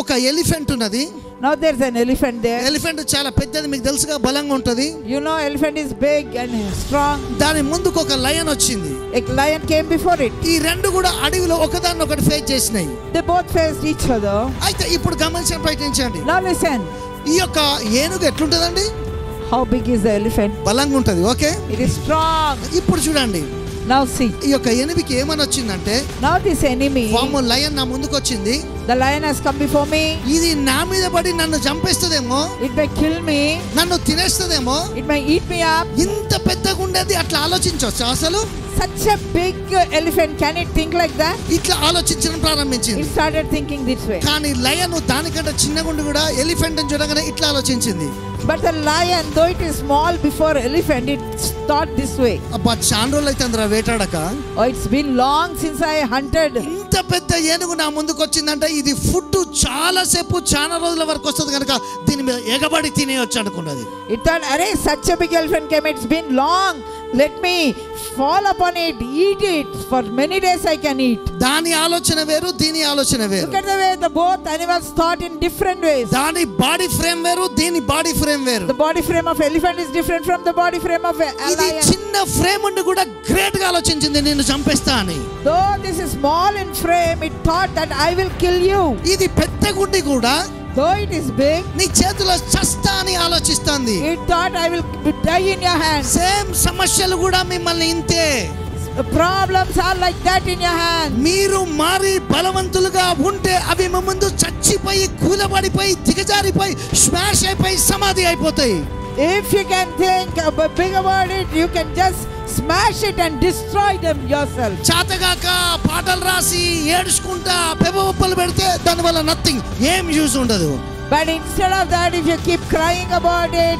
ఒక ఎలిఫెంట్ ఉన్నది. Now there's an elephant there. Elephant చాలా పెద్దది, మీకు తెలుసుగా, బలంగా ఉంటది. You know elephant is big and strong. దాని ముందుకు ఒక లయన్ వచ్చింది. A lion came before it. ఈ రెండు కూడా అడవిలో ఒకదాన్ని ఒకటి ఫేస్ చేసినాయి. They both faced each other. అయితే ఇప్పుడు గమనించండి, ప్రయత్నించండి. Now listen. ఈ యొక్క ఏనుగు ఎట్లుంటదండి? How big is the elephant? బలంగా ఉంటది. Okay, It is strong. ఇప్పుడు చూడండి. Now see. ఈ యొక్క ఎనిమికి ఏమని వచ్చిందంటే, Now this enemy, వాము లయన్ నా ముందుకు వచ్చింది, the lion has come before me. ఇది నా మీద పడి నన్ను చంపేస్తదేమో, It may kill me. నన్ను తినేస్తదేమో. It may eat me up. ఇంత పెద్దగా ఉండేది అట్లా ఆలోచించవచ్చు అసలు? Such a big elephant, can it think like that? ఇట్లా ఆలోచించడం ప్రారంభించింది. It started thinking this way. కానీ లయన్ దానికంటే చిన్నగా ఉండి కూడా ఎలిఫెంట్ అని చూడగానే ఇట్లా ఆలోచించింది. But the lion, though it is small before elephant, it thought this way. అబ్బా, చాలా రోజులు అయితే అందరూ వేటాడక. Oh, it's been long since I hunted. ఇంత పెద్ద ఏనుగు నా ముందుకు వచ్చిందంటే ఇది ఫుడ్ చాలా సేపు చాలా రోజుల వరకు వస్తుంది కనుక దీని మీద ఎగబడి తినేయొచ్చు అనుకున్నది. It thought, array, such a big elephant came, it's been long, let me fall upon it, eat it, for many days I can eat. దాని ఆలోచన వేరు, దీని ఆలోచన వేరు. Look at the way the both animals thought in different ways. దాని body frame వేరు, దీని body frame వేరు. The body frame of elephant is different from the body frame of a ఇది lion. చిన్న ఫ్రేమ్ ఉండి కూడా గ్రేట్ గా ఆలోచించింది, నిన్ను చంపేస్తా అని. Though this is small in frame, it thought that I will kill you. ఇది పెద్ద గుండి కూడా Though it is big, నీ చేతిలో చస్తా అని ఆలోచిస్తుంది. it thought I will die in your hands. Same సమస్యలు కూడా మిమ్మల్ని ఇంతే. The problems are like that in your hands. మీరు మారి బలవంతులుగా ఉంటే అవి మీ ముందు చచ్చిపోయి, కూలబడిపోయి, దిగజారిపోయి, స్మాష్ అయిపోయి, సమాధి అయిపోతాయి. If you can think big about it, you can just smash it and destroy them yourself. చాతగాక పాటలు రాసి ఏడుచుకుంటా పెబొప్పలు పెడితే దానివల్ల నథింగ్, ఏం యూజ్ ఉండదు. But instead of that, if you keep crying about it,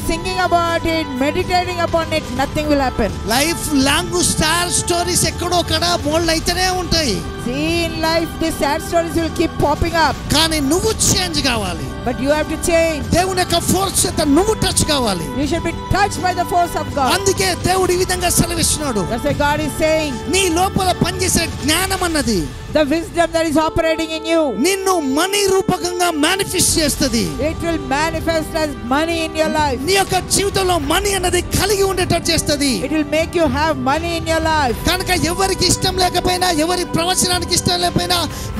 singing about it, meditating upon it, nothing will happen. Life long star stories ఎక్కడో అక్కడ బోల్డ్ అయితేనే ఉంటాయి. See, in life, these sad stories will keep popping up. కానీ నువ్వు change కావాలి. But you have to change. దేవుని యొక్క force చేత నువ్వు టచ్ కావాలి. You should be touched by the force of God. అందుకే దేవుడు ఈ విధంగా సెలవిస్తున్నాడు. That's why God is saying, నీ లోపల పనిచేసే జ్ఞానం అన్నది, the wisdom that is operating in you, నిన్ను మనీ రూపకంగా మేనిఫెస్ట్ చేస్తుంది. it will manifest as money in your life. నీ యొక్క జీవితంలో మనీ అన్నది కలిగి ఉండేటట్టు చేస్తుంది. It will make you have money in your life. కనుక ఎవరికి ఇష్టం లేకపోయినా, ఎవరి ప్రవచనానికి ఇష్టం లేకపోయినా,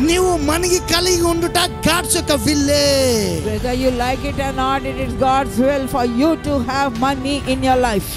నీవు మనీ కలిగి ఉండుట గాడ్స్ యొక్క విల్లే. Whether you like it or not, it is God's will for you to have money in your life.